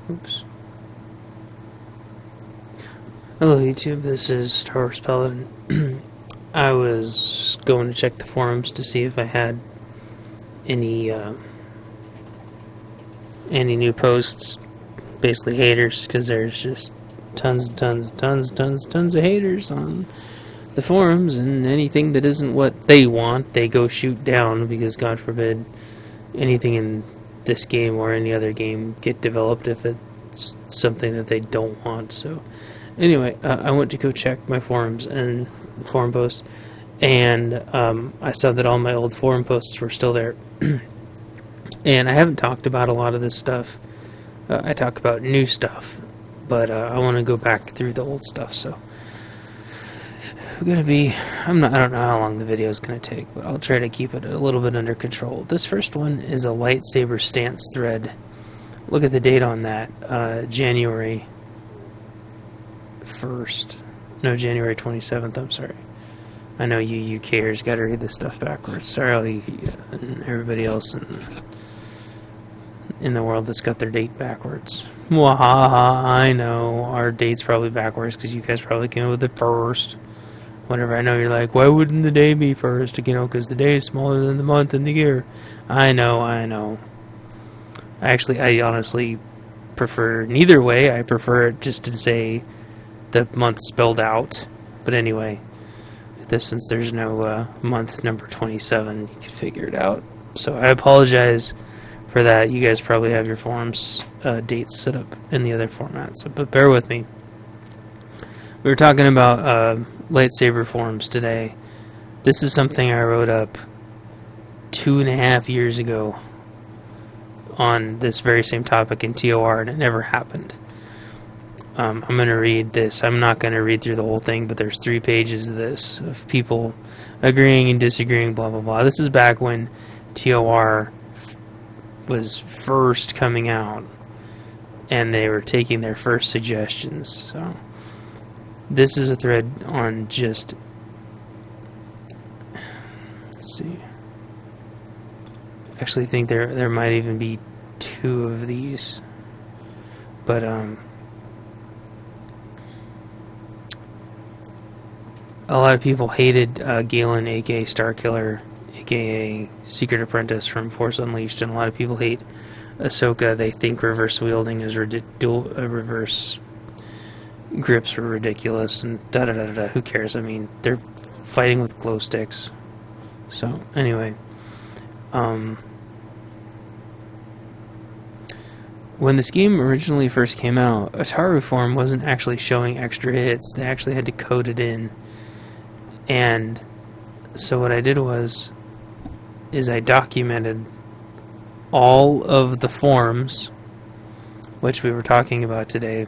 Oops. Hello YouTube, this is swtorPaladin. I was going to check the forums to see if I had any new posts, basically haters, because there's just tons of haters on the forums, and anything that isn't what they want, they go shoot down, because God forbid anything in this game or any other game get developed if it's something that they don't want. So anyway, I went to go check my forums and forum posts, and I saw that all my old forum posts were still there. And I haven't talked about a lot of this stuff. I talk about new stuff, but I want to go back through the old stuff. So I don't know how long the video is going to take, but I'll try to keep it a little bit under control. This first one is a lightsaber stance thread. Look at the date on that. January 1st. No, January 27th, I'm sorry. I know you UKers got to read this stuff backwards. Sorry, and everybody else in the world that's got their date backwards. Mwahaha, I know. Our date's probably backwards because you guys probably came up with it first. Whatever, I know you're like, why wouldn't the day be first? You know, because the day is smaller than the month and the year. I know. I honestly prefer neither way. I prefer it just to say the month spelled out. But anyway, since there's no month number 27, you can figure it out. So I apologize for that. You guys probably have your forums dates set up in the other formats, but bear with me. We were talking about lightsaber forums today. This is something I wrote up 2.5 years ago on this very same topic in TOR, and it never happened. I'm going to read this. I'm not going to read through the whole thing, but there's 3 pages of this, of people agreeing and disagreeing, blah, blah, blah. This is back when TOR was first coming out, and they were taking their first suggestions. So this is a thread on just, let's see, actually think there might even be 2 of these, but a lot of people hated Galen, aka Starkiller, aka Secret Apprentice from Force Unleashed, and a lot of people hate Ahsoka. They think reverse wielding is reverse grips were ridiculous, and da-da-da-da-da. Who cares? I mean, they're fighting with glow sticks. So, anyway. When this game originally first came out, Ataru form wasn't actually showing extra hits. They actually had to code it in. And so what I did is I documented all of the forms, which we were talking about today.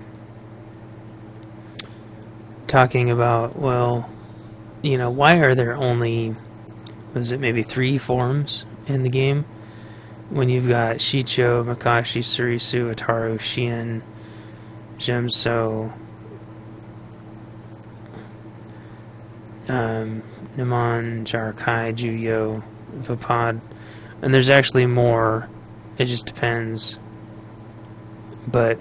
Talking about, well, why are there only, maybe 3 forms in the game? When you've got Shicho, Makashi, Surisu, Ataru, Shien, Gemso, Naman, Jarakai, Juyo, Vapad, and there's actually more. It just depends. But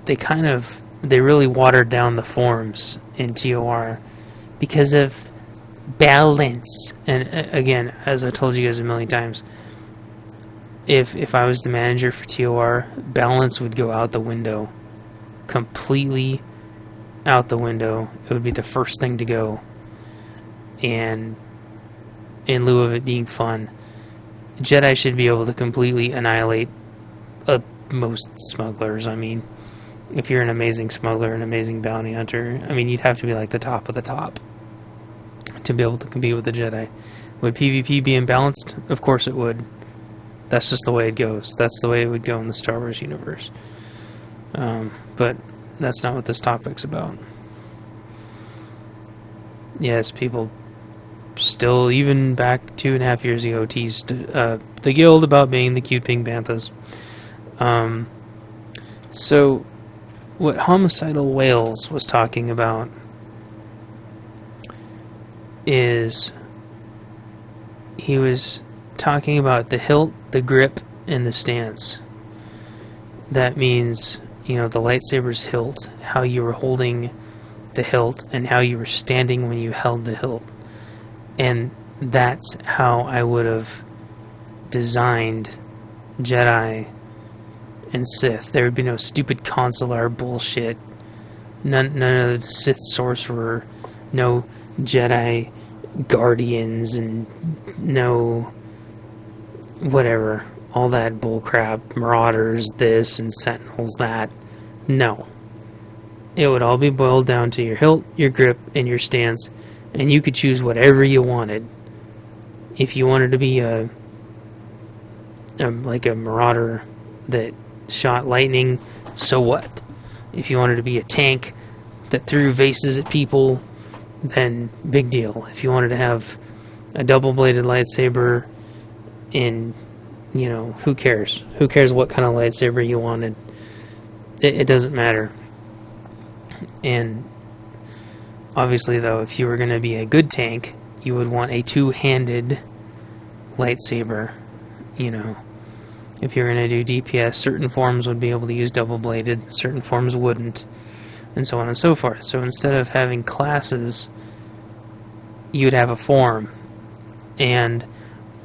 they really watered down the forms in TOR because of balance. And again, as I told you guys a million times, if I was the manager for TOR, balance would go out the window. Completely out the window. It would be the first thing to go. And in lieu of it being fun, Jedi should be able to completely annihilate most smugglers. I mean, if you're an amazing smuggler, an amazing bounty hunter, I mean, you'd have to be like the top of the top to be able to compete with the Jedi. Would PvP be imbalanced? Of course it would. That's just the way it goes. That's the way it would go in the Star Wars universe. But that's not what this topic's about. Yes, people still, even back 2.5 years ago, teased the guild about being the cute pink banthas. So what Homicidal Whales was talking about is he was talking about the hilt, the grip, and the stance. that means, the lightsaber's hilt, how you were holding the hilt, and how you were standing when you held the hilt. And that's how I would have designed Jedi and Sith. There would be no stupid consular bullshit. None of the Sith sorcerer, no Jedi guardians, and no whatever, all that bullcrap, marauders this and sentinels that. No. It would all be boiled down to your hilt, your grip, and your stance, and you could choose whatever you wanted. If you wanted to be like a marauder that shot lightning, so what? If you wanted to be a tank that threw vases at people, then big deal. If you wanted to have a double-bladed lightsaber, in, who cares? Who cares what kind of lightsaber you wanted? It doesn't matter. And obviously, though, if you were going to be a good tank, you would want a two-handed lightsaber. If you're going to do DPS, certain forms would be able to use double-bladed, certain forms wouldn't, and so on and so forth. So instead of having classes, you'd have a form, and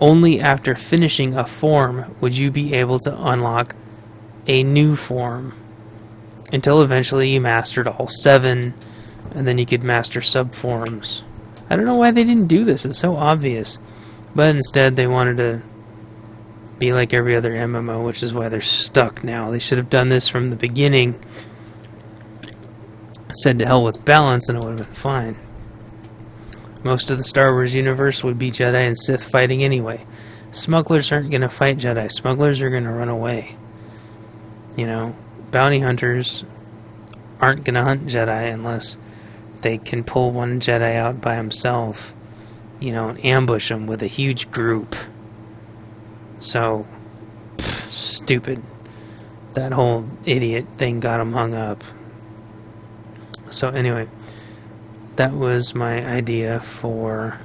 only after finishing a form would you be able to unlock a new form, until eventually you mastered all 7, and then you could master sub-forms. I don't know why they didn't do this, it's so obvious. But instead they wanted to be like every other MMO, which is why they're stuck now. They should have done this from the beginning. Said to hell with balance and it would have been fine. Most of the Star Wars universe would be Jedi and Sith fighting anyway. Smugglers aren't going to fight Jedi. Smugglers are going to run away. Bounty hunters aren't going to hunt Jedi unless they can pull one Jedi out by himself, and ambush him with a huge group. So, stupid. That whole idiot thing got him hung up. So anyway, that was my idea for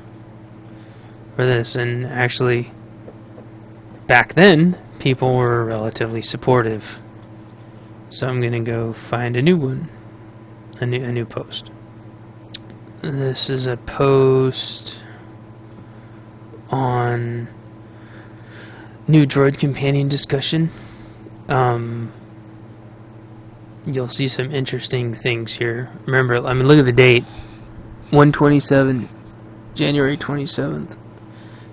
this. And actually, back then, people were relatively supportive. So I'm going to go find a new one. A new post. This is a post on new droid companion discussion. You'll see some interesting things here. Remember, look at the date. 1/27, January 27th,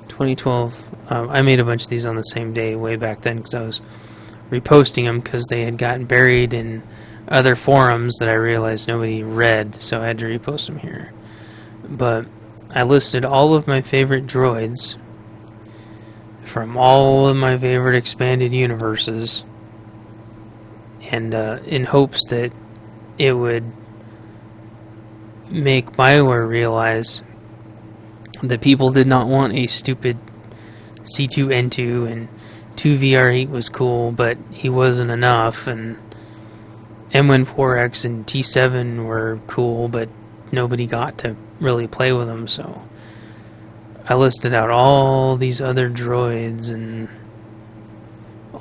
2012. I made a bunch of these on the same day way back then because I was reposting them because they had gotten buried in other forums that I realized nobody read, so I had to repost them here. But I listed all of my favorite droids from all of my favorite expanded universes, and in hopes that it would make Bioware realize that people did not want a stupid C2N2, and 2VR8 was cool, but he wasn't enough, and M14X and T7 were cool, but nobody got to really play with them, so I listed out all these other droids and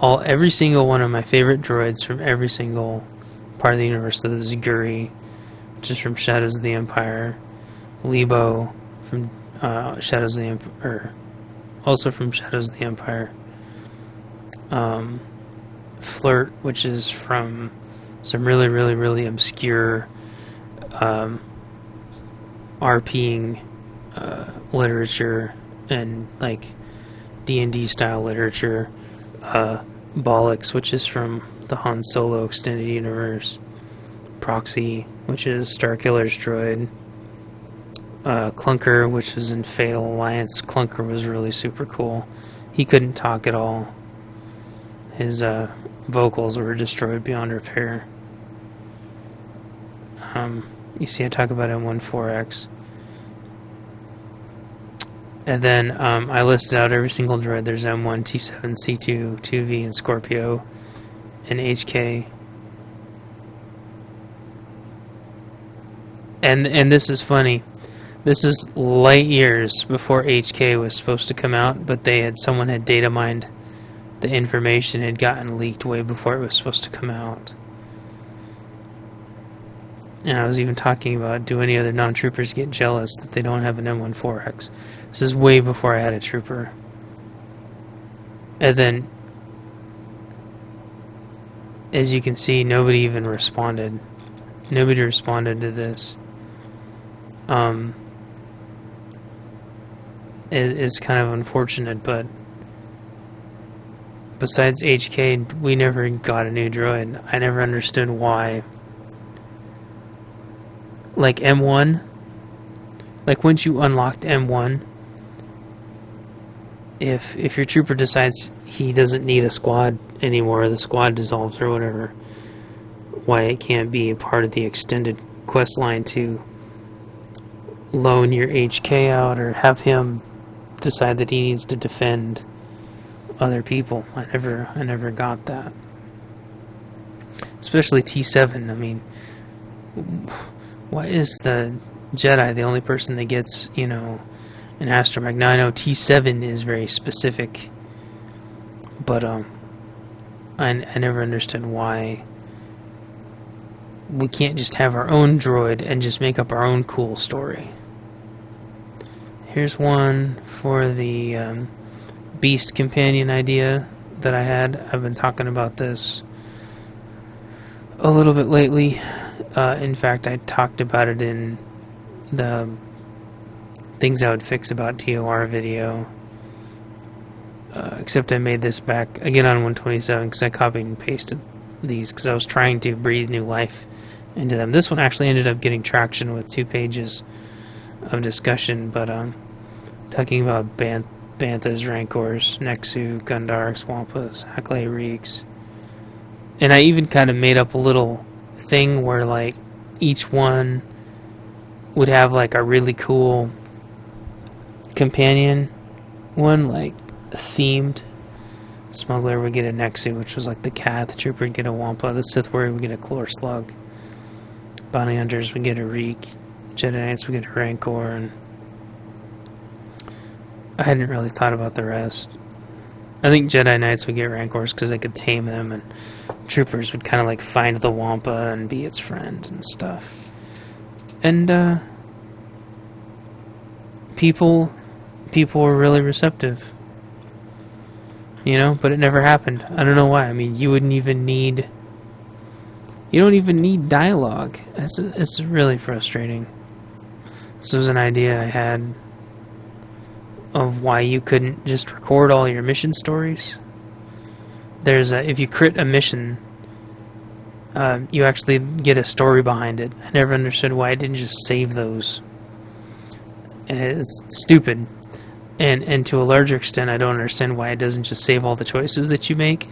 every single one of my favorite droids from every single part of the universe. So there's Guri, which is from Shadows of the Empire, Lebo from Shadows of the Empire, also from Shadows of the Empire, Flirt, which is from some really, really, really obscure RPing literature and like D&D style literature. Bollocks, which is from the Han Solo extended universe. Proxy, which is Starkiller's droid. Clunker, which was in Fatal Alliance. Clunker was really super cool. He couldn't talk at all. His vocals were destroyed beyond repair. You see I talk about M14X. And then I listed out every single droid. There's M1, T7, C2, 2V, and Scorpio, and HK. And this is funny. This is light years before HK was supposed to come out, but someone had data mined the information had gotten leaked way before it was supposed to come out. And I was even talking about, do any other non-troopers get jealous that they don't have an M14X? This is way before I had a trooper. And then, as you can see, nobody even responded. Nobody responded to this. Is kind of unfortunate, but besides HK, we never got a new droid. I never understood why. Like M1, like once you unlocked M1, if your trooper decides he doesn't need a squad anymore, the squad dissolves or whatever, why it can't be a part of the extended quest line to loan your HK out or have him decide that he needs to defend other people. I never got that. Especially T7. I mean, why is the Jedi the only person that gets, an astromech? Now I know T7 is very specific, but I never understood why we can't just have our own droid and just make up our own cool story. Here's one for the Beast Companion idea that I had. I've been talking about this a little bit lately. In fact, I talked about it in the Things I Would Fix About TOR video. Except I made this back again on 127 because I copied and pasted these because I was trying to breathe new life into them. This one actually ended up getting traction with 2 pages of discussion, but talking about Banthas, Rancors, Nexu, Gundars, Wampas, Haklay Reeks. And I even kind of made up a little thing where, like, each one would have, like, a really cool companion one, like, themed. Smuggler would get a Nexu, which was like the cat. The trooper would get a Wampa. The Sith Warrior would get a Chlor Slug. Bounty Hunters would get a Reek. Jedi Knights would get a Rancor, and I hadn't really thought about the rest. I think Jedi Knights would get Rancors because they could tame them, and Troopers would kind of like find the Wampa and be its friend and stuff. And people were really receptive, but it never happened. I don't know why. I mean, you don't even need dialogue. It's really frustrating. This was an idea I had of why you couldn't just record all your mission stories. If you crit a mission, you actually get a story behind it. I never understood why I didn't just save those. It's stupid. And to a larger extent, I don't understand why it doesn't just save all the choices that you make.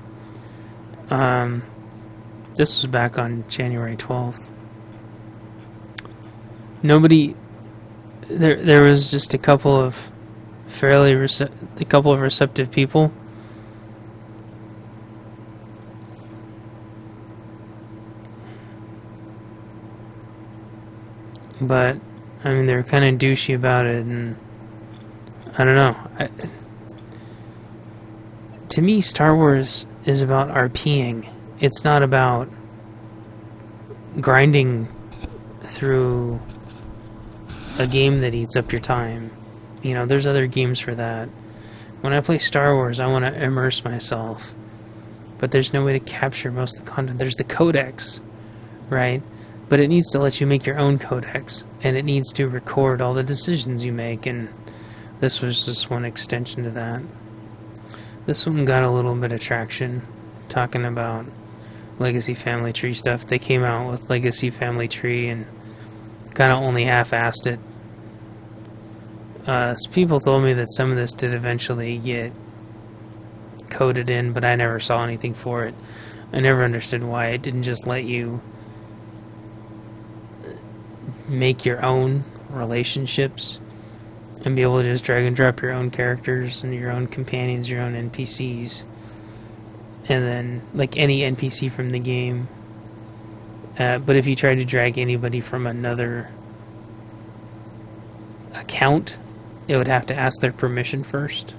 This was back on January 12th. There was just a couple of receptive people. But, I mean, they were kind of douchey about it, and I don't know. To me, Star Wars is about RPing. It's not about grinding through a game that eats up your time. There's other games for that. When I play Star Wars, I want to immerse myself. But there's no way to capture most of the content. There's the codex, right? But it needs to let you make your own codex. And it needs to record all the decisions you make, and this was just one extension to that. This one got a little bit of traction, talking about Legacy Family Tree stuff. They came out with Legacy Family Tree and kind of only half-assed it. People told me that some of this did eventually get coded in, but I never saw anything for it. I never understood why it didn't just let you make your own relationships and be able to just drag and drop your own characters and your own companions, your own NPCs, and then like any NPC from the game. But if you try to drag anybody from another account, it would have to ask their permission first.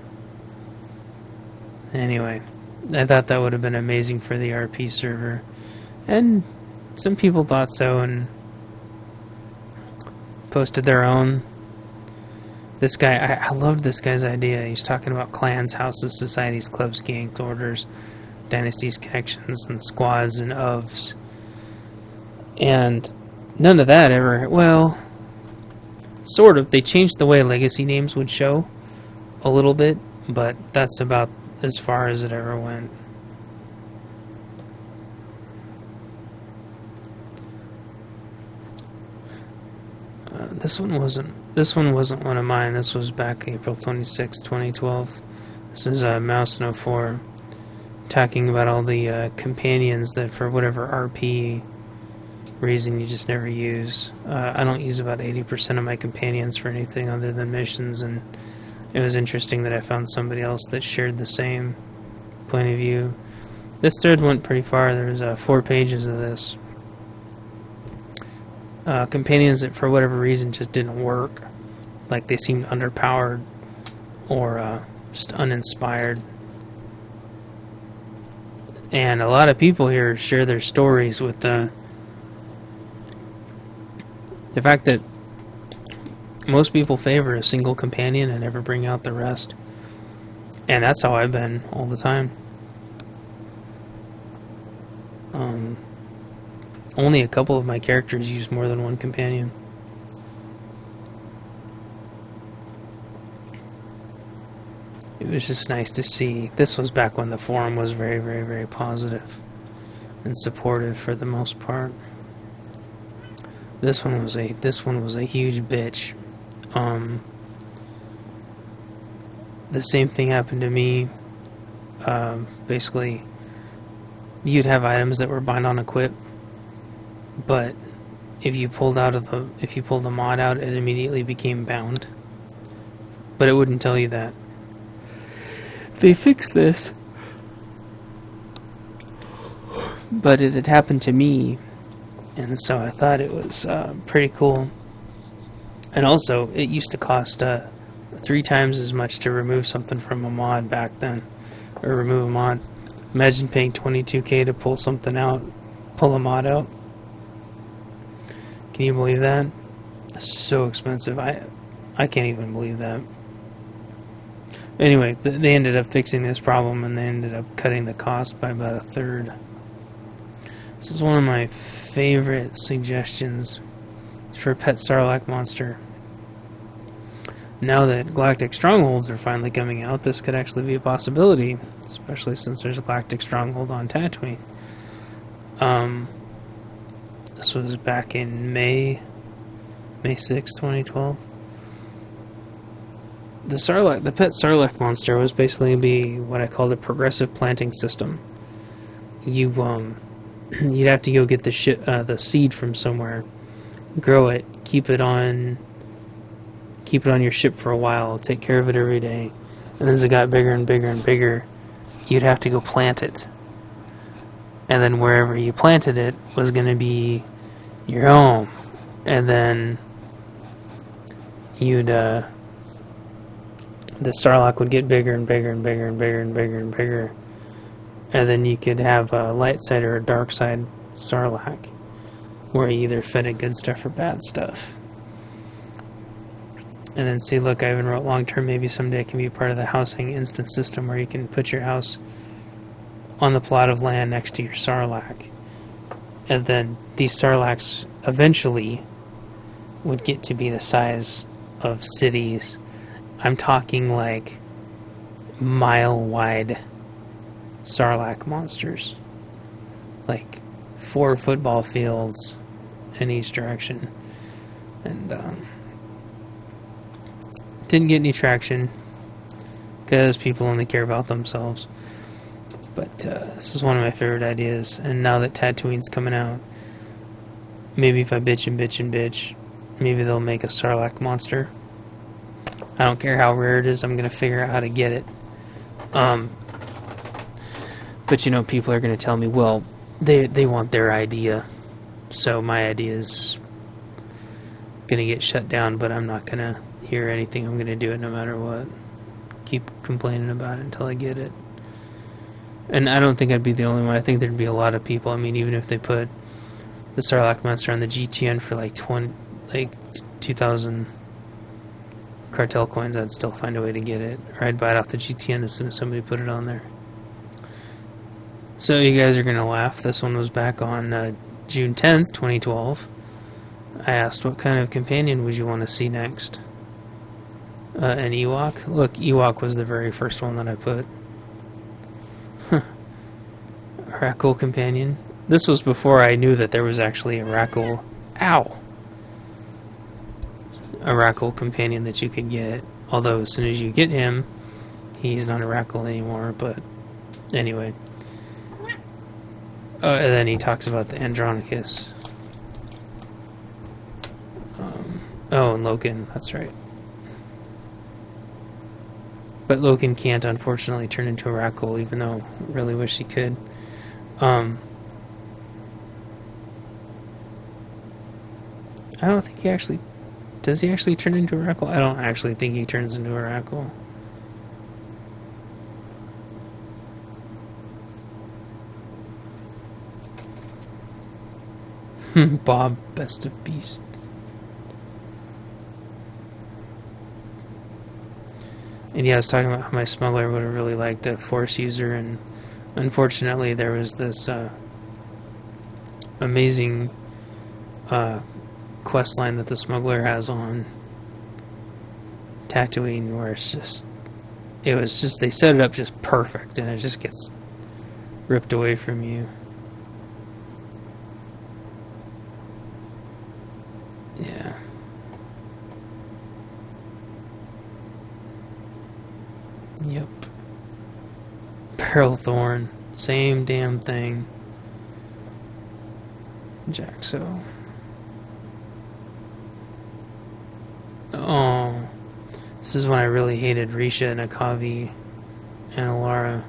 Anyway, I thought that would have been amazing for the RP server. And some people thought so and posted their own. This guy, I loved this guy's idea. He's talking about clans, houses, societies, clubs, gangs, orders, dynasties, connections, and squads and ofs. And none of that ever, well, sort of. They changed the way legacy names would show a little bit, but that's about as far as it ever went. This one wasn't one of mine. This was back April 26, 2012. This is Mouse No 4 talking about all the companions that for whatever RP reason you just never use. I don't use about 80% of my companions for anything other than missions, and it was interesting that I found somebody else that shared the same point of view. This thread went pretty far. There was 4 pages of this. Companions that for whatever reason just didn't work. Like they seemed underpowered or just uninspired. And a lot of people here share their stories with the fact that most people favor a single companion and never bring out the rest. And that's how I've been all the time. Only a couple of my characters use more than one companion. It was just nice to see. This was back when the forum was very, very, very positive and supportive for the most part. This one was a huge bitch. The same thing happened to me. Basically, you'd have items that were bind on equip, but if you pulled the mod out, it immediately became bound. But it wouldn't tell you that. They fixed this, but it had happened to me, and so I thought it was pretty cool. And also, it used to cost 3 times as much to remove something from a mod back then, or remove a mod. Imagine paying $22,000 to pull something out, pull a mod out. Can you believe that? It's so expensive. I can't even believe that. Anyway, they ended up fixing this problem, and they ended up cutting the cost by about 1/3. This is one of my favorite suggestions for a pet Sarlacc monster. Now that Galactic Strongholds are finally coming out, this could actually be a possibility, especially since there's a Galactic Stronghold on Tatooine. This was back in May 6, 2012. The pet Sarlacc monster was basically be what I call the progressive planting system. You'd have to go get the seed from somewhere, grow it, keep it on your ship for a while, take care of it every day, and as it got bigger and bigger and bigger, you'd have to go plant it. And then wherever you planted it was going to be your home. And then the Sarlacc would get bigger and bigger and bigger and bigger and bigger and bigger. And then you could have a light side or a dark side Sarlacc, where you either fed it good stuff or bad stuff. And then see, look, I even wrote long term, maybe someday it can be part of the housing instance system where you can put your house on the plot of land next to your Sarlacc. And then these Sarlaccs eventually would get to be the size of cities. I'm talking like mile-wide Sarlacc monsters. Like 4 football fields in each direction. And didn't get any traction because people only care about themselves. But this is one of my favorite ideas. And now that Tatooine's coming out, maybe if I bitch and bitch and bitch, maybe they'll make a Sarlacc monster. I don't care how rare it is, I'm going to figure out how to get it. But people are going to tell me, well, they want their idea. So my idea is going to get shut down, but I'm not going to hear anything. I'm going to do it no matter what. Keep complaining about it until I get it. And I don't think I'd be the only one. I think there'd be a lot of people. I mean, even if they put the Sarlacc monster on the GTN for like 2,000 cartel coins, I'd still find a way to get it. Or I'd buy it off the GTN as soon as somebody put it on there. So you guys are going to laugh. This one was back on June 10th, 2012. I asked, what kind of companion would you want to see next? An Ewok? Look, Ewok was the very first one that I put. Rackle companion. This was before I knew that there was actually a Rackle. Ow! A Rackle companion that you could get. Although as soon as you get him, he's not a Rackle anymore. But anyway. And then he talks about the Andronicus. Oh, and Loken. That's right. But Loken can't, unfortunately, turn into a Rackle, even though I really wish he could. I don't think he actually... Does he actually turn into a Rackle? I don't actually think he turns into a Rackle. Bob, best of beast. And yeah, I was talking about how my smuggler would have really liked a Force user, and unfortunately there was this amazing quest line that the smuggler has on Tatooine where it was just they set it up just perfect and it just gets ripped away from you. Yeah. Yep. Beryl Thorn. Same damn thing. Jaxo. Oh. This is when I really hated Risha and Akavi and Alara.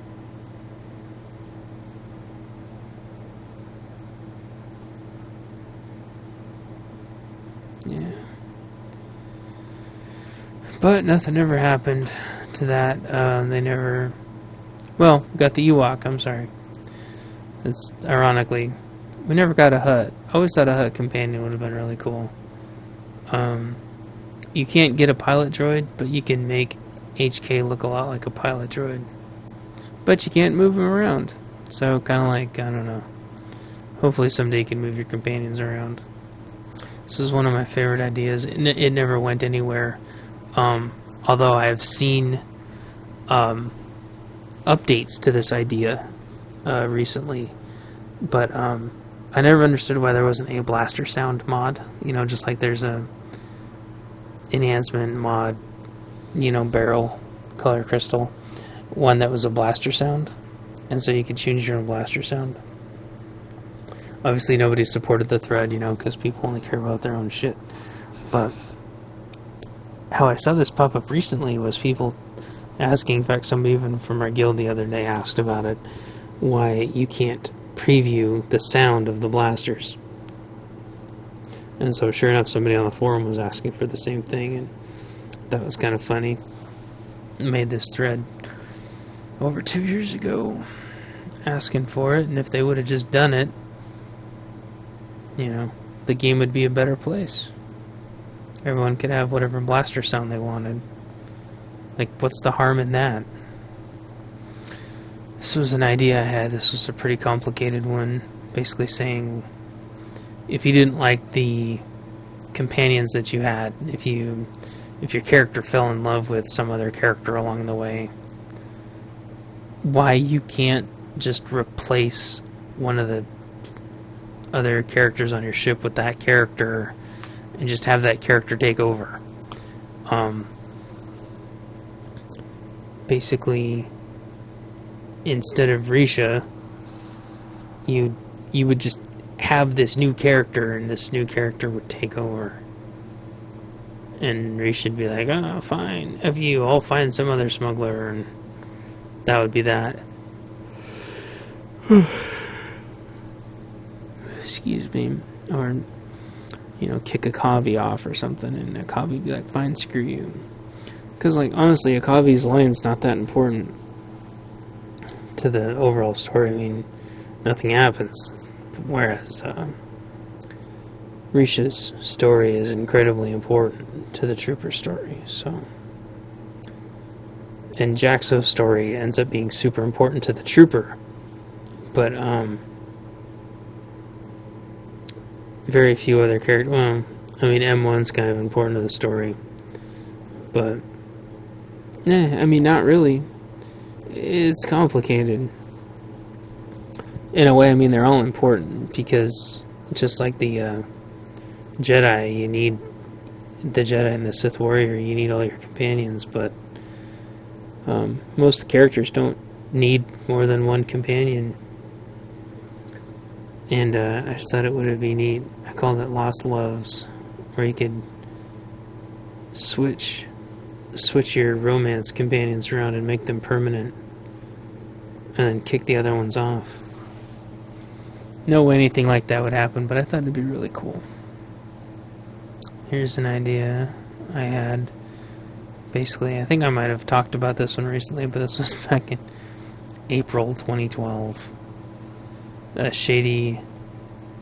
Yeah. But nothing ever happened to that. They never... Well, got the Ewok, I'm sorry. It's ironically... We never got a Hutt. I always thought a Hutt companion would have been really cool. You can't get a pilot droid, but you can make HK look a lot like a pilot droid. But you can't move him around. So, kind of like, I don't know. Hopefully someday you can move your companions around. This is one of my favorite ideas. It never went anywhere. Although I have seen updates to this idea recently. But I never understood why there wasn't a blaster sound mod. You know, just like there's a enhancement mod, you know, barrel, color crystal. One that was a blaster sound. And so you could choose your own blaster sound. Obviously nobody supported the thread, you know, because people only care about their own shit. But how I saw this pop up recently was people asking, in fact somebody even from our guild the other day asked about it, why you can't preview the sound of the blasters. And so sure enough somebody on the forum was asking for the same thing, and that was kind of funny. Made this thread over 2 years ago asking for it, and if they would have just done it, you know, the game would be a better place. Everyone could have whatever blaster sound they wanted. Like, what's the harm in that? This was an idea I had. This was a pretty complicated one. Basically saying, if you didn't like the companions that you had, if your character fell in love with some other character along the way, why you can't just replace one of the other characters on your ship with that character and just have that character take over. Basically, instead of Risha, you would just have this new character, and this new character would take over. And Risha would be like, oh, fine, F you, I'll find some other smuggler, and that would be that. Excuse me. Or, you know, kick Akavi off or something, and Akavi would be like, fine, screw you. Because, like, honestly, Akavi's line's not that important. to the overall story. I mean, nothing happens. Whereas Risha's story is incredibly important to the Trooper story. So, and Jaxo's story ends up being super important to the Trooper, but very few other characters. Well, I mean, M1's kind of important to the story, but I mean, not really. It's complicated. In a way, I mean, they're all important because just like the Jedi, you need the Jedi and the Sith Warrior, you need all your companions, but most characters don't need more than one companion. And I just thought it would be neat. I called it Lost Loves, where you could switch your romance companions around and make them permanent, and then kick the other ones off. No way anything like that would happen, but I thought it'd be really cool. Here's an idea I had. Basically, I think I might have talked about this one recently, but this was back in April 2012. A shady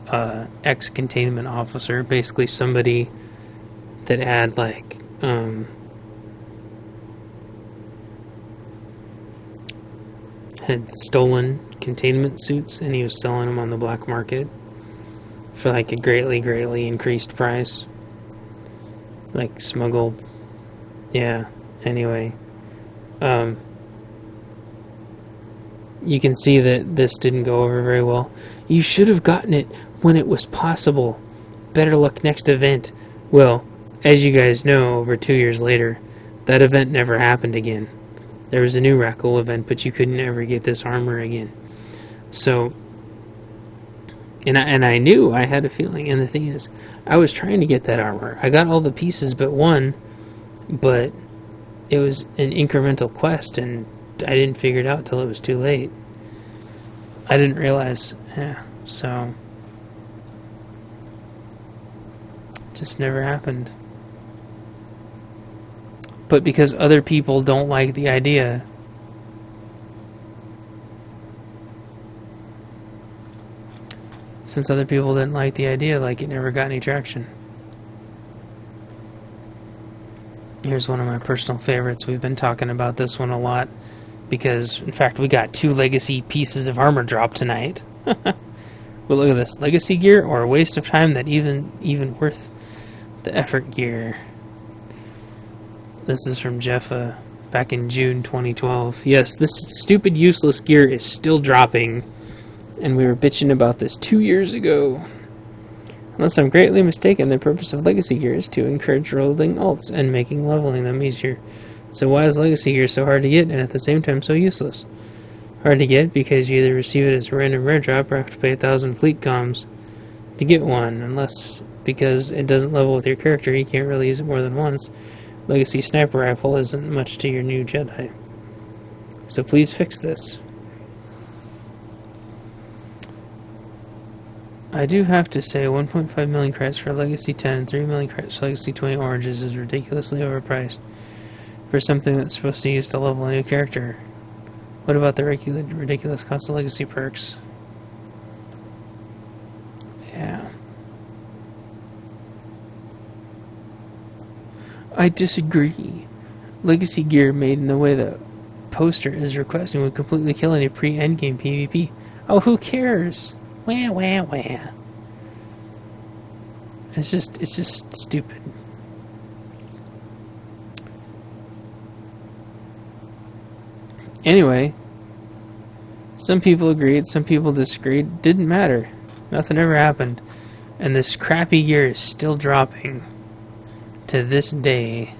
ex-containment officer, basically somebody that had like had stolen containment suits, and he was selling them on the black market for like a greatly increased price, like smuggled. Yeah, anyway, you can see that this didn't go over very well. You should have gotten it when it was possible. Better luck next event. Well, as you guys know, over 2 years later, that event never happened again. There was a new Rackle event, but you couldn't ever get this armor again. So, and I knew, I had a feeling, and the thing is, I was trying to get that armor. I got all the pieces but one, but it was an incremental quest, and I didn't figure it out till it was too late. I didn't realize, so just never happened. But because other people don't like the idea, since other people didn't like the idea, like, it never got any traction. Here's one of my personal favorites. We've been talking about this one a lot because, in fact, we got 2 legacy pieces of armor drop tonight. But look at this. Legacy gear or a waste of time that even worth the effort gear. This is from Jeff back in June 2012. Yes, this stupid useless gear is still dropping, and we were bitching about this 2 years ago. Unless I'm greatly mistaken, the purpose of legacy gear is to encourage rolling alts and making leveling them easier. So why is legacy gear so hard to get and at the same time so useless? Hard to get because you either receive it as a random rare drop or have to pay 1,000 fleet comms to get one, unless because it doesn't level with your character, you can't really use it more than once. Legacy sniper rifle isn't much to your new Jedi. So please fix this. I do have to say 1.5 million credits for Legacy 10 and 3 million credits for Legacy 20 Oranges is ridiculously overpriced for something that's supposed to use to level a new character. What about the ridiculous cost of Legacy perks? Yeah. I disagree. Legacy gear made in the way the poster is requesting would completely kill any pre-endgame PvP. Oh, who cares? Wah, wah, wah. It's just stupid. Anyway, some people agreed, some people disagreed. Didn't matter. Nothing ever happened. And this crappy gear is still dropping to this day.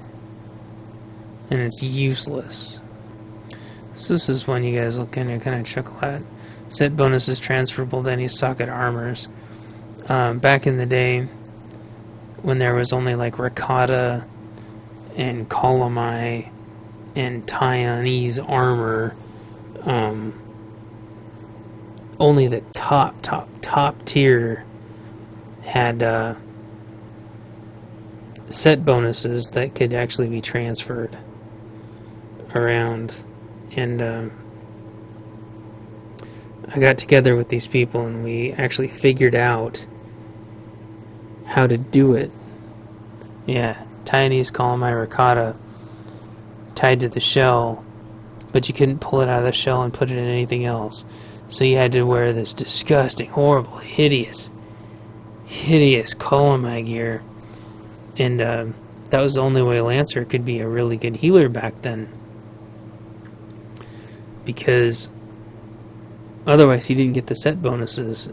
And it's useless. So this is one you guys will kind of chuckle at. Set bonuses transferable to any socket armors. Back in the day, when there was only like Rakata and Colomai and Taiwanese armor, only the top tier had set bonuses that could actually be transferred around, and I got together with these people and we actually figured out how to do it. Yeah, Tiny's calling my ricotta tied to the shell, but you couldn't pull it out of the shell and put it in anything else. So you had to wear this disgusting, horrible, hideous Colomai gear. And that was the only way Lancer could be a really good healer back then. Because otherwise he didn't get the set bonuses.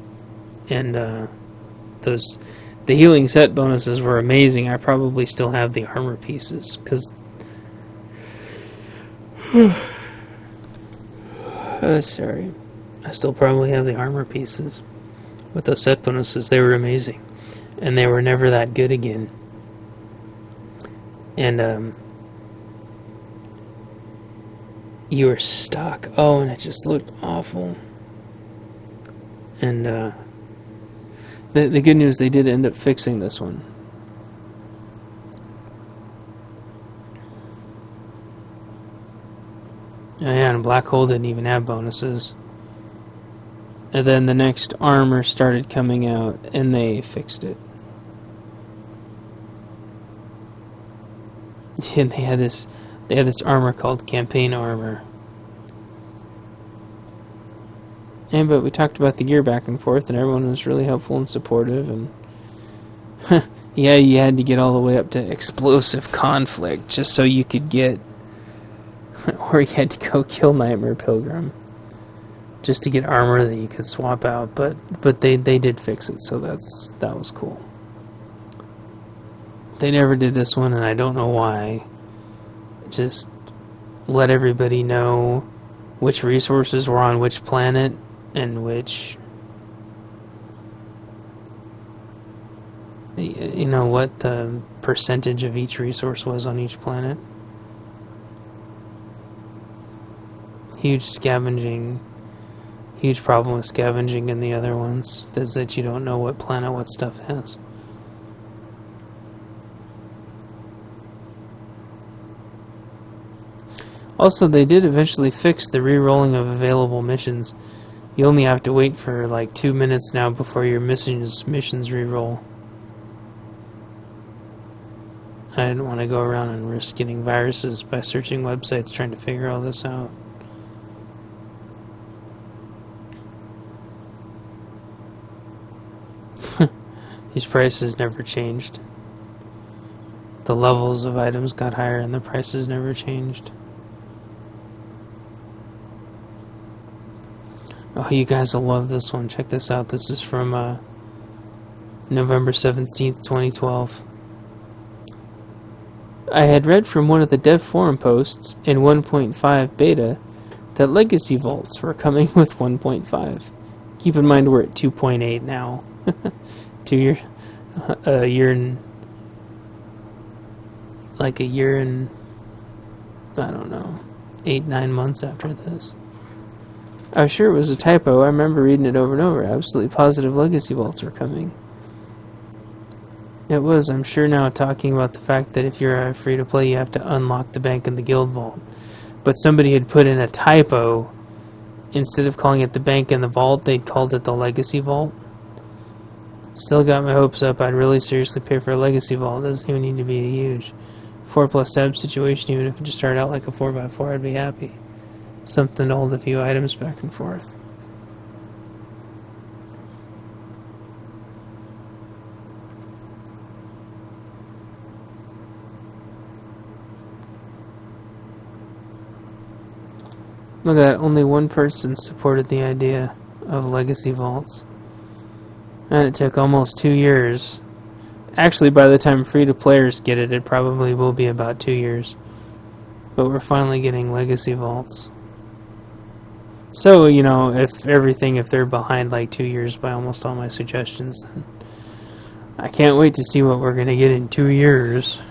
And the healing set bonuses were amazing. I probably still have the armor pieces. Because... sorry. I still probably have the armor pieces. With those set bonuses, they were amazing. And they were never that good again. And, you were stuck. Oh, and it just looked awful. And, the good news, they did end up fixing this one. Oh, yeah, and Black Hole didn't even have bonuses. And then the next armor started coming out, and they fixed it. And they had this armor called campaign armor. And but we talked about the gear back and forth, and everyone was really helpful and supportive. And yeah, you had to get all the way up to explosive conflict just so you could get, or you had to go kill Nightmare Pilgrim just to get armor that you could swap out. But they did fix it, so that was cool. They never did this one, and I don't know why. Just let everybody know which resources were on which planet and which, you know, what the percentage of each resource was on each planet. Huge problem with scavenging in the other ones is that you don't know what planet what stuff has. Also, they did eventually fix the re-rolling of available missions. You only have to wait for like 2 minutes now before your missions re-roll. I didn't want to go around and risk getting viruses by searching websites trying to figure all this out. These prices never changed. The levels of items got higher and the prices never changed. Oh, you guys will love this one. Check this out. This is from November 17th, 2012. I had read from one of the dev forum posts in 1.5 beta that legacy vaults were coming with 1.5. Keep in mind we're at 2.8 now. A year and I don't know, 8-9 months after this. I was sure it was a typo. I remember reading it over and over. Absolutely positive legacy vaults were coming. It was, I'm sure now, talking about the fact that if you're free to play, you have to unlock the bank and the guild vault. But somebody had put in a typo. Instead of calling it the bank and the vault, they'd called it the legacy vault. Still got my hopes up. I'd really seriously pay for a legacy vault. It doesn't even need to be a huge 4+ tab situation. Even if it just started out like a 4x4, I'd be happy. Something to hold a few items back and forth. Look at that, only one person supported the idea of legacy vaults. And it took almost 2 years. Actually, by the time free-to-players get it, it probably will be about 2 years. But we're finally getting legacy vaults. So, you know, if they're behind like 2 years by almost all my suggestions, then I can't wait to see what we're going to get in 2 years.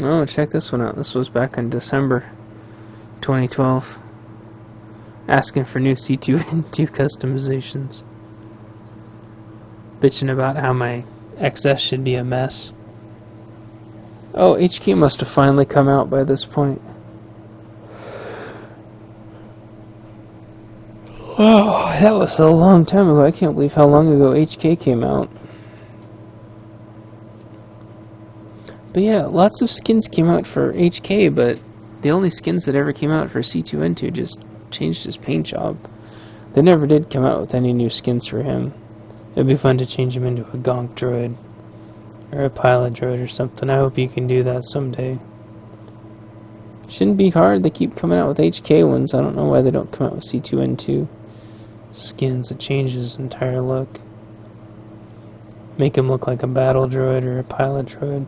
Oh, check this one out. This was back in December 2012. Asking for new C2 and 2 customizations. Bitching about how my XS should be a mess. Oh, HQ must have finally come out by this point. that was a long time ago. I can't believe how long ago HK came out. But yeah, lots of skins came out for HK, but the only skins that ever came out for C2N2 just changed his paint job. They never did come out with any new skins for him. It'd be fun to change him into a gonk droid. Or a pilot droid or something. I hope you can do that someday. Shouldn't be hard. They keep coming out with HK ones. I don't know why they don't come out with C2N2 skins that change his entire look. Make him look like a battle droid or a pilot droid.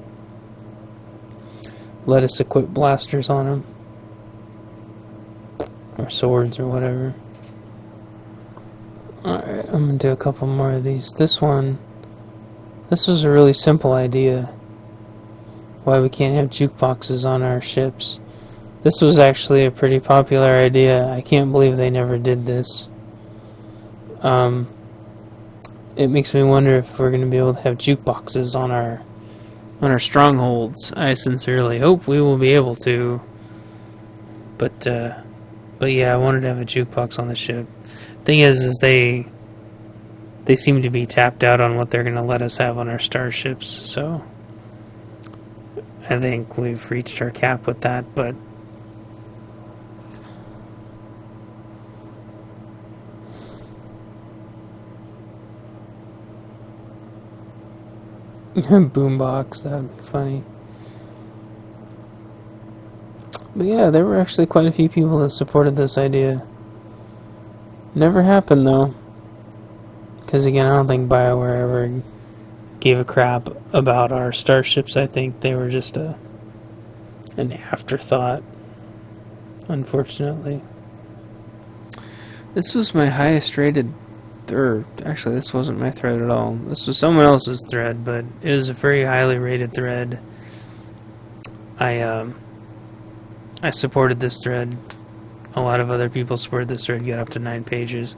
Let us equip blasters on him. Or swords or whatever. Alright, I'm going to do a couple more of these. This was a really simple idea. Why we can't have jukeboxes on our ships. This was actually a pretty popular idea. I can't believe they never did this. It makes me wonder if we're going to be able to have jukeboxes on our strongholds. I sincerely hope we will be able to. But yeah, I wanted to have a jukebox on the ship. Thing is they seem to be tapped out on what they're going to let us have on our starships, so I think we've reached our cap with that, but boombox, that would be funny. But yeah, there were actually quite a few people that supported this idea. Never happened though, because again, I don't think Bioware ever gave a crap about our starships. I think they were just an afterthought, unfortunately. This was my highest rated, or actually this wasn't my thread at all. This was someone else's thread, but it was a very highly rated thread. I supported this thread. A lot of other people supported this thread, got up to 9 pages.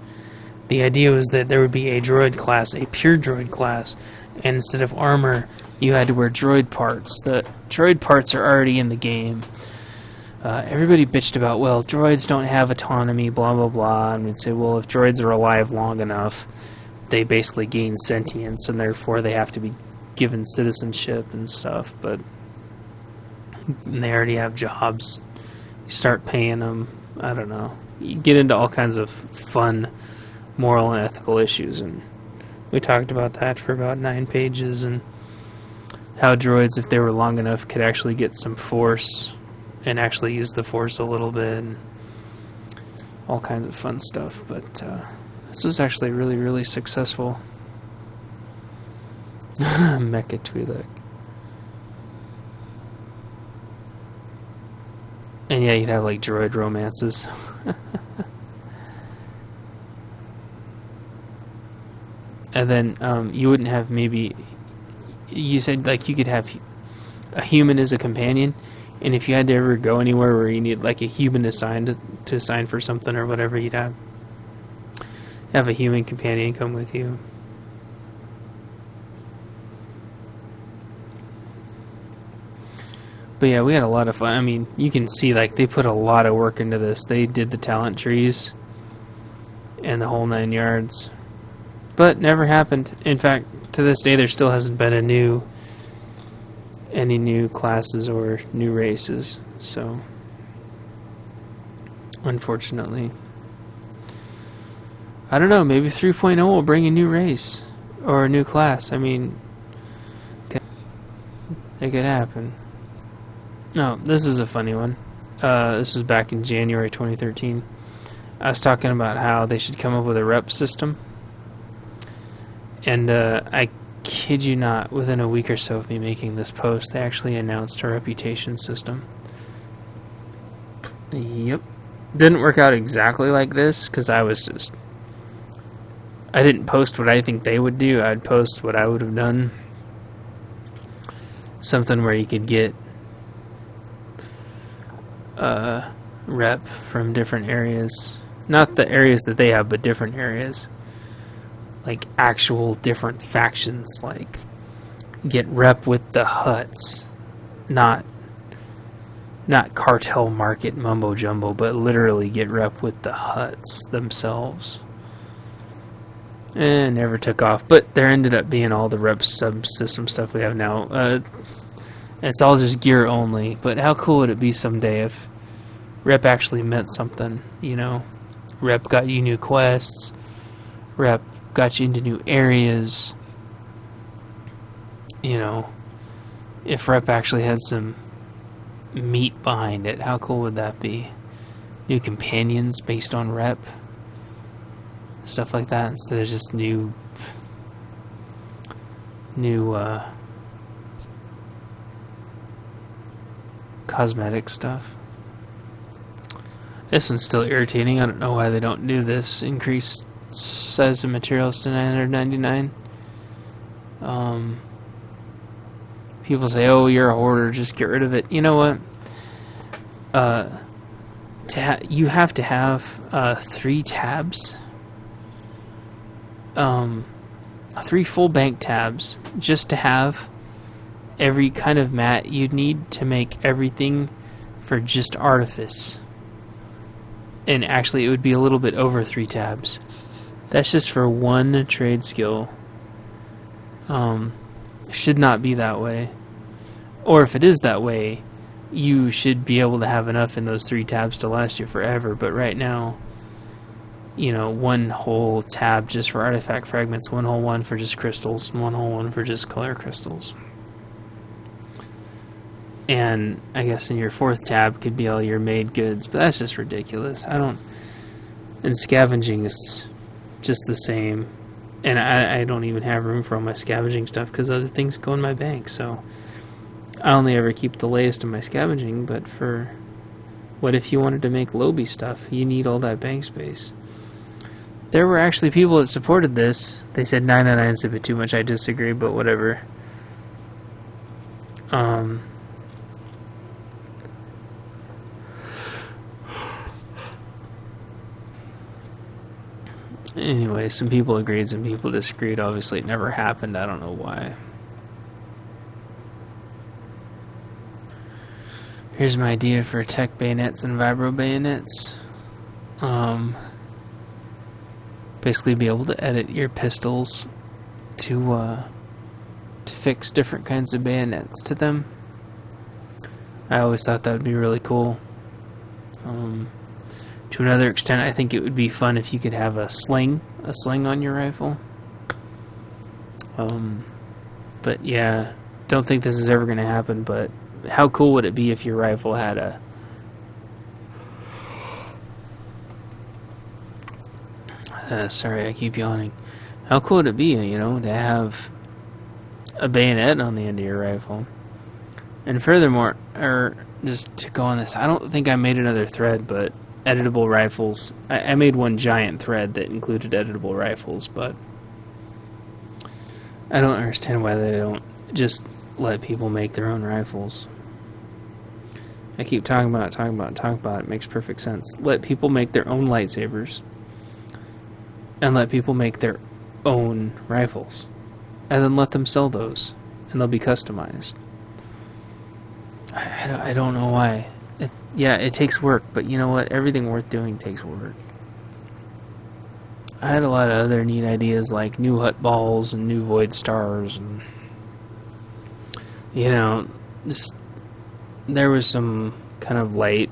The idea was that there would be a droid class, a pure droid class, and instead of armor, you had to wear droid parts. The droid parts are already in the game. Everybody bitched about, well, droids don't have autonomy, blah, blah, blah, and we'd say, well, if droids are alive long enough, they basically gain sentience, and therefore they have to be given citizenship and stuff, but they already have jobs. You start paying them. I don't know. You get into all kinds of fun moral and ethical issues, and we talked about that for about 9 pages, and how droids, if they were long enough, could actually get some force and actually use the force a little bit, and all kinds of fun stuff. But this was actually really, really successful. Mecha Twi'lek. And yeah, you'd have like droid romances. And then you wouldn't have, maybe you said like you could have a human as a companion, and if you had to ever go anywhere where you need like a human assigned to assign for something or whatever, you'd have a human companion come with you. But yeah, we had a lot of fun. I mean, you can see like they put a lot of work into this. They did the talent trees and the whole 9 yards. But never happened. In fact, to this day there still hasn't been any new classes or new races. So unfortunately, I don't know, maybe 3.0 will bring a new race or a new class. I mean, it could happen. No, this is a funny one. This was back in January 2013. I was talking about how they should come up with a rep system. And I kid you not, within a week or so of me making this post, they actually announced a reputation system. Yep. Didn't work out exactly like this, because I didn't post what I think they would do. I'd post what I would have done. Something where you could get rep from different areas. Not the areas that they have, but different areas. Like actual different factions. Like get rep with the Hutts. Not cartel market mumbo jumbo, but literally get rep with the Hutts themselves. And never took off. But there ended up being all the rep subsystem stuff we have now. It's all just gear only. But how cool would it be someday if rep actually meant something, you know? Rep got you new quests. Rep got you into new areas. You know, if rep actually had some meat behind it, how cool would that be? New companions based on rep. Stuff like that instead of just new cosmetic stuff. This one's still irritating. I don't know why they don't do this. Increase size of materials to 999. People say, "Oh, you're a hoarder. Just get rid of it." You know what? You have to have 3 tabs. 3 full bank tabs just to have every kind of mat you'd need to make everything for just artifice. And actually it would be a little bit over 3 tabs. That's just for one trade skill. Should not be that way. Or if it is that way, you should be able to have enough in those 3 tabs to last you forever. But right now, you know, one whole tab just for artifact fragments, one whole one for just crystals, one whole one for just color crystals. And I guess in your 4th tab could be all your made goods, but that's just ridiculous. And scavenging is just the same. And I don't even have room for all my scavenging stuff because other things go in my bank, so I only ever keep the latest in my scavenging. But for what if you wanted to make Lobby stuff? You need all that bank space. There were actually people that supported this. They said 999 is a bit too much. I disagree, but whatever. Anyway, some people agreed, some people disagreed. Obviously, it never happened. I don't know why. Here's my idea for tech bayonets and vibro bayonets. Basically be able to edit your pistols to fix different kinds of bayonets to them. I always thought that would be really cool. To another extent, I think it would be fun if you could have a sling on your rifle. But yeah, don't think this is ever going to happen, but how cool would it be if your rifle had a sorry, I keep yawning. How cool would it be, you know, to have a bayonet on the end of your rifle? And furthermore, or just to go on this, I don't think I made another thread, but editable rifles. I made one giant thread that included editable rifles, but I don't understand why they don't just let people make their own rifles. I keep talking about it. It makes perfect sense. Let people make their own lightsabers. And let people make their own rifles. And then let them sell those. And they'll be customized. I don't know why. It takes work. But you know what? Everything worth doing takes work. I had a lot of other neat ideas like new Hutt balls and new void stars. And, you know, there was some kind of light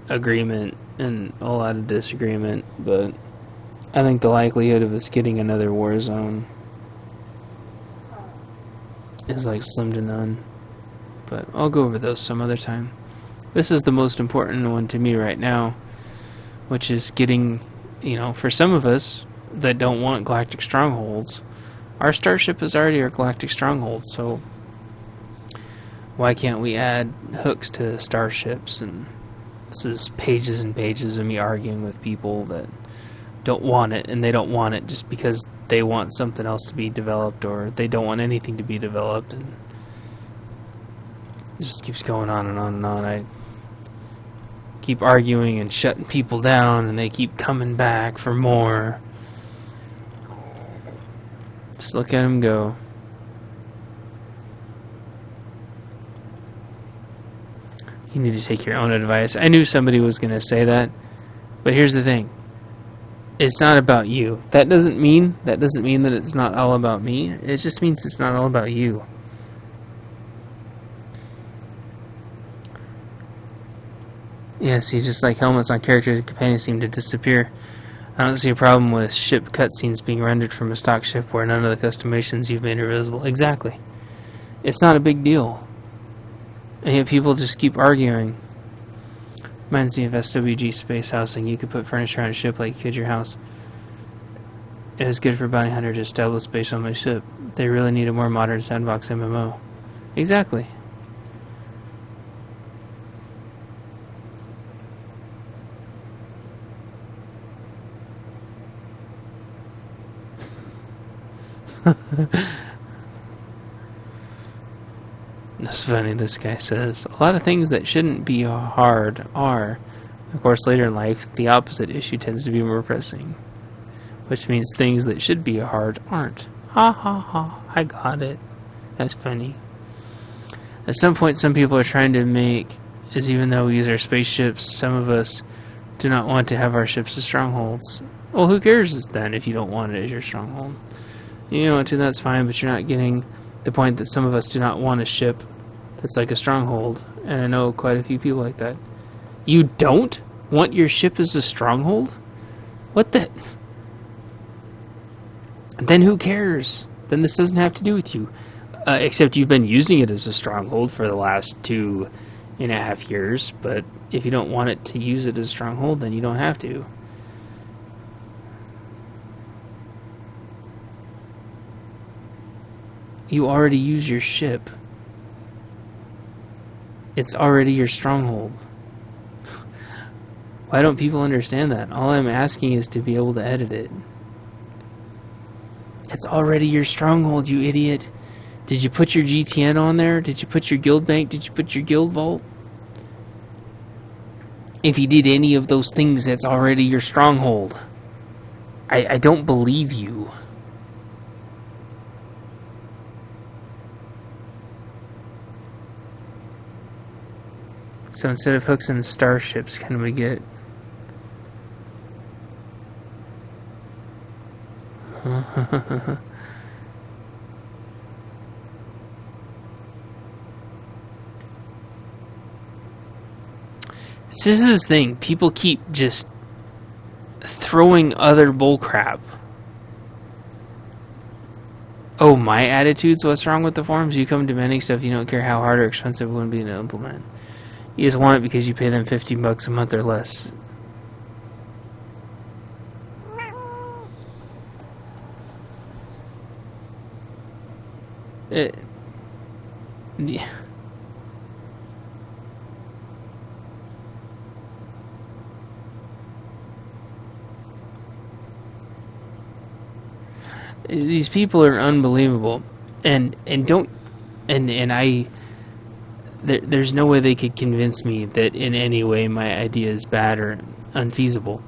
agreement and a lot of disagreement. But I think the likelihood of us getting another war zone is like slim to none. But I'll go over those some other time. This is the most important one to me right now, which is getting, you know, for some of us that don't want galactic strongholds, our starship is already our galactic stronghold, so why can't we add hooks to starships? And this is pages and pages of me arguing with people that don't want it, and they don't want it just because they want something else to be developed, or they don't want anything to be developed, and it just keeps going on and on and on. I keep arguing and shutting people down, and they keep coming back for more. Just look at them go. You need to take your own advice. I knew somebody was going to say that, but here's the thing. It's not about you. That doesn't mean that it's not all about me. It just means it's not all about you. Yeah, see, just like helmets on characters and companions seem to disappear. I don't see a problem with ship cutscenes being rendered from a stock ship where none of the customizations you've made are visible. Exactly. It's not a big deal. And yet people just keep arguing. Reminds me of SWG space housing. You could put furniture on a ship like you could your house. It was good for bounty hunter to establish space on my ship. They really need a more modern sandbox MMO. Exactly. That's funny, this guy says. A lot of things that shouldn't be hard are. Of course, later in life, the opposite issue tends to be more pressing. Which means things that should be hard aren't. Ha ha ha, I got it. That's funny. At some point, some people are trying to make, as even though we use our spaceships, some of us do not want to have our ships as strongholds. Well, who cares then if you don't want it as your stronghold? You know, that's fine, but you're not getting the point that some of us do not want a ship that's like a stronghold. And I know quite a few people like that. You don't want your ship as a stronghold? What the... Then who cares? Then this doesn't have to do with you. Except you've been using it as a stronghold for the last 2.5 years. But if you don't want it to use it as a stronghold, then you don't have to. You already use your ship. It's already your stronghold. Why don't people understand that? All I'm asking is to be able to edit it. It's already your stronghold, you idiot. Did you put your GTN on there? Did you put your guild bank? Did you put your guild vault? If you did any of those things, that's already your stronghold. I don't believe you. So instead of hooks and starships, can we get... This is the thing. People keep just throwing other bullcrap. Oh, my attitude's what's wrong with the forums? You come demanding stuff you don't care how hard or expensive it would be to implement. You just want it because you pay them $50 a month or less. Yeah. These people are unbelievable, and there's no way they could convince me that in any way my idea is bad or unfeasible.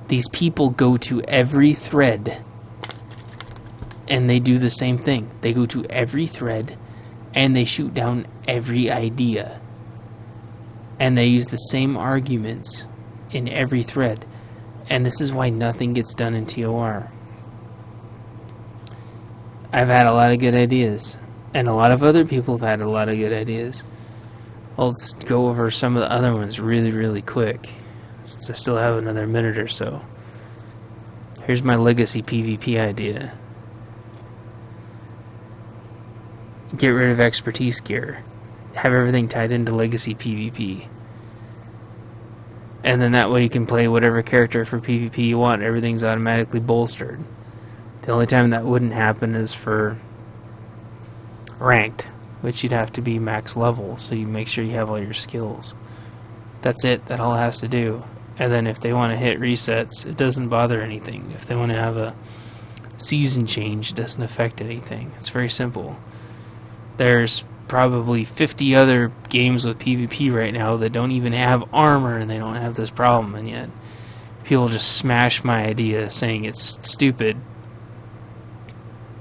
These people go to every thread and they do the same thing. They go to every thread and they shoot down every idea. And they use the same arguments in every thread. And this is why nothing gets done in TOR. I've had a lot of good ideas. And a lot of other people have had a lot of good ideas. Let's go over some of the other ones really, really quick, since I still have another minute or so. Here's my legacy PvP idea. Get rid of expertise gear. Have everything tied into legacy PvP. And then that way you can play whatever character for PvP you want. Everything's automatically bolstered. The only time that wouldn't happen is for ranked, which you'd have to be max level, so you make sure you have all your skills. That's it. That all it has to do. And then if they want to hit resets, it doesn't bother anything. If they want to have a season change, it doesn't affect anything. It's very simple. There's probably 50 other games with PvP right now that don't even have armor and they don't have this problem, and yet people just smash my idea saying it's stupid,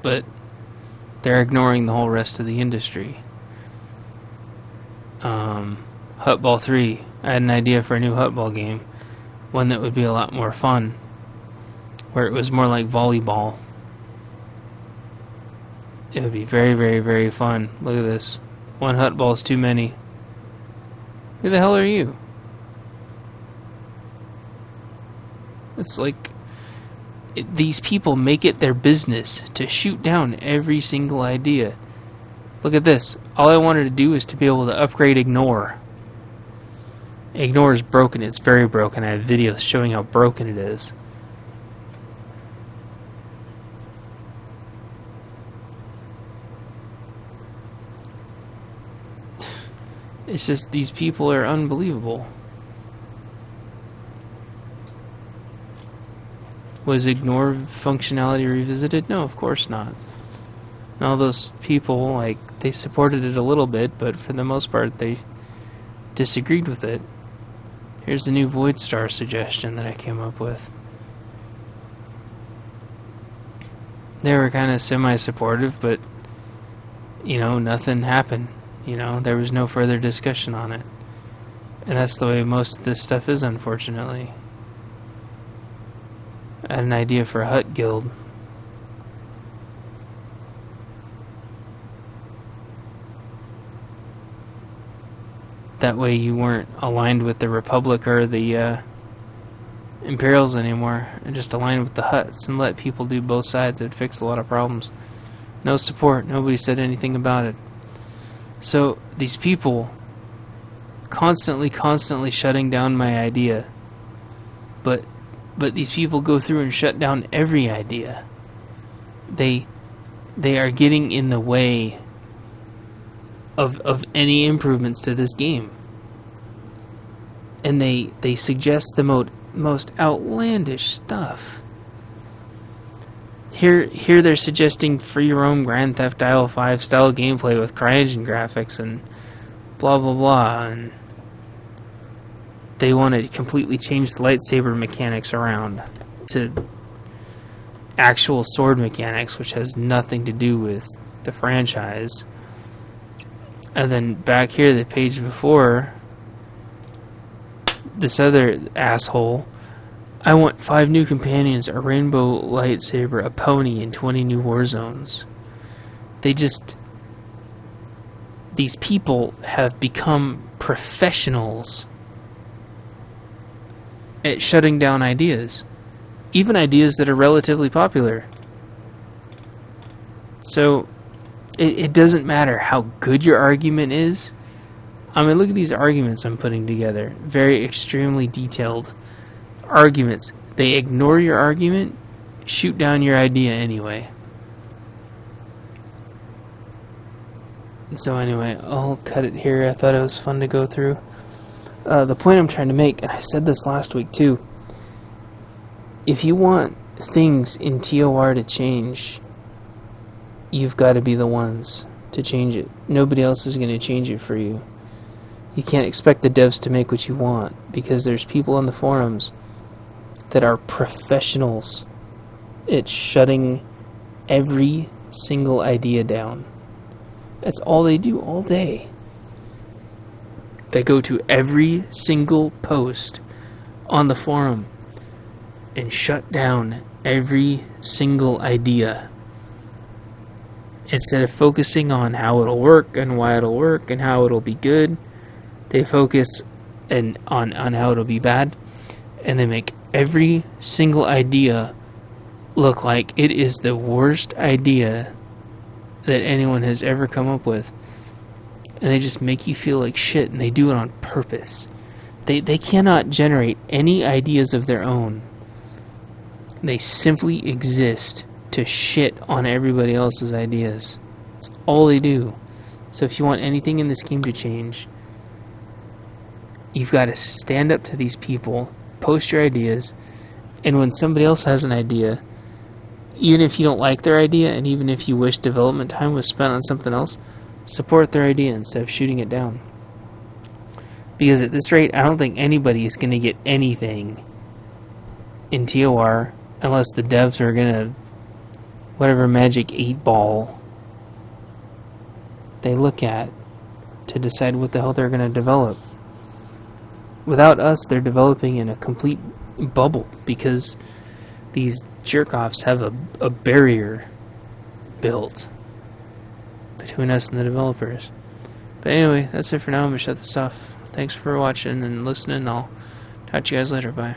but they're ignoring the whole rest of the industry. Huttball 3. I had an idea for a new Huttball game. One that would be a lot more fun. where it was more like volleyball. It would be very, very, very fun. Look at this. One Hutt ball is too many. Who the hell are you? It's like... these people make it their business to shoot down every single idea. Look at this. All I wanted to do is to be able to upgrade Ignore. Ignore is broken. It's very broken. I have videos showing how broken it is. It's just, these people are unbelievable. Was Ignore functionality revisited? No, of course not. All those people, like, they supported it a little bit, but for the most part, they disagreed with it. Here's the new Void Star suggestion that I came up with. They were kind of semi-supportive, but, you know, nothing happened. You know, there was no further discussion on it. And that's the way most of this stuff is, unfortunately. I had an idea for a Hutt guild. That way you weren't aligned with the Republic or the Imperials anymore, and just aligned with the Hutts and let people do both sides. It'd fix a lot of problems. No support. Nobody said anything about it. So these people constantly shutting down my idea. But these people go through and shut down every idea. They are getting in the way of any improvements to this game. And they suggest the most outlandish stuff. Here they're suggesting free roam Grand Theft Auto 5 style gameplay with CryEngine graphics and blah blah blah, and they want to completely change the lightsaber mechanics around to actual sword mechanics, which has nothing to do with the franchise. And then back here, the page before, this other asshole, I want 5 new companions, a rainbow lightsaber, a pony, and 20 new war zones. These people have become professionals at shutting down ideas. Even ideas that are relatively popular. So, it doesn't matter how good your argument is. I mean, look at these arguments I'm putting together. Very extremely detailed arguments. They ignore your argument, shoot down your idea anyway. So anyway, I'll cut it here. I thought it was fun to go through. The point I'm trying to make, and I said this last week too, if you want things in TOR to change, you've got to be the ones to change it. Nobody else is going to change it for you. You can't expect the devs to make what you want, because there's people on the forums that are professionals at shutting every single idea down. That's all they do all day. They go to every single post on the forum and shut down every single idea. Instead of focusing on how it'll work and why it'll work and how it'll be good, they focus on how it'll be bad, and they make every single idea look like it is the worst idea that anyone has ever come up with. And they just make you feel like shit, and they do it on purpose. They cannot generate any ideas of their own. They simply exist to shit on everybody else's ideas. That's all they do. So if you want anything in this game to change, you've got to stand up to these people, post your ideas, and when somebody else has an idea, even if you don't like their idea, and even if you wish development time was spent on something else, support their idea instead of shooting it down. Because at this rate, I don't think anybody is going to get anything in TOR unless the devs are going to, whatever magic 8-ball they look at to decide what the hell they're going to develop. Without us, they're developing in a complete bubble, because these jerk-offs have a barrier built between us and the developers. But anyway, that's it for now. I'm going to shut this off. Thanks for watching and listening. I'll talk to you guys later. Bye.